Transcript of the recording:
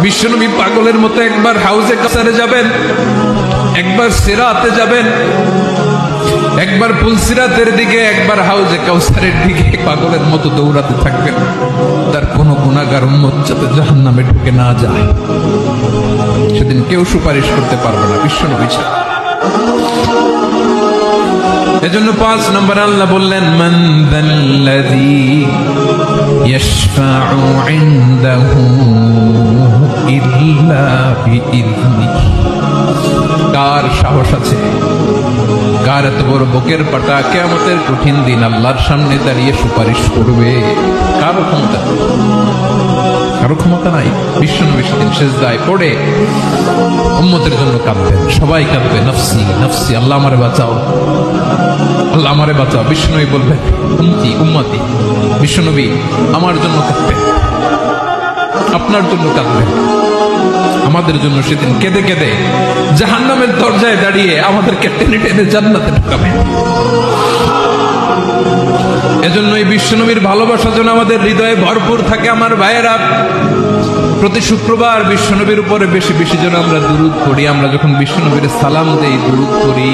বিশ্বনবী পাগলের মতো একবার হাউজে কাসারে যাবেন, একবার সিরাতে যাবেন, একবার পুলসিরাতের দিকে, একবার হাউজে কাউসারের দিকে পাগলের মতো দৌড়াতে থাকবেন। তার কোনো গুনাহগার উম্মত যাতে জাহান্নামে ঢুকে না যায়, সেদিন কেউ সুপারিশ করতে পারবে না বিশ্বনবী ছাড়া। এজন্য 5 নম্বর আল্লাহ বললেন, মান যাল্লাযী ইয়াশফাউ ইনদাহু ইল্লা বিইযনিহি। কার সাহস আছে, কার এত বড় বুকের পাটা কিয়ামতের কঠিন দিন আল্লাহর সামনে দাঁড়িয়ে সুপারিশ করবে? কারো ক্ষমতা, কারো ক্ষমতা নাই। বিশ্বনবী সেদিন সিজদায় পড়ে উম্মতের জন্য কাঁদবেন, সবাই কাঁদবে, নফসি নফসি, আল্লাহ আমারে বাঁচাও, আল্লাহ আমারে বাঁচাও। বিশ্বনবী বলবেন, উম্মতি উম্মতি। বিশ্বনবী আমার জন্য কাঁদবেন, আপনার জন্য কাঁদবেন, আমাদের জন্য সেদিন কেঁদে কেঁদে জাহান্নামের দরজায় দাঁড়িয়ে আমাদেরকে টেনে টেনে জান্নাতে ঢুকাবেন। এজন্য এই বিশ্বনবীর ভালোবাসা যেন আমাদের হৃদয়ে ভরপুর থাকে। আমার ভাইয়েরা, প্রতি শুক্রবার বিশ্বনবীর উপরে বেশি বেশি যেন আমরা দুরূদ পড়ি। আমরা যখন বিশ্বনবীর সালাম দেই, দুরূদ পড়ি,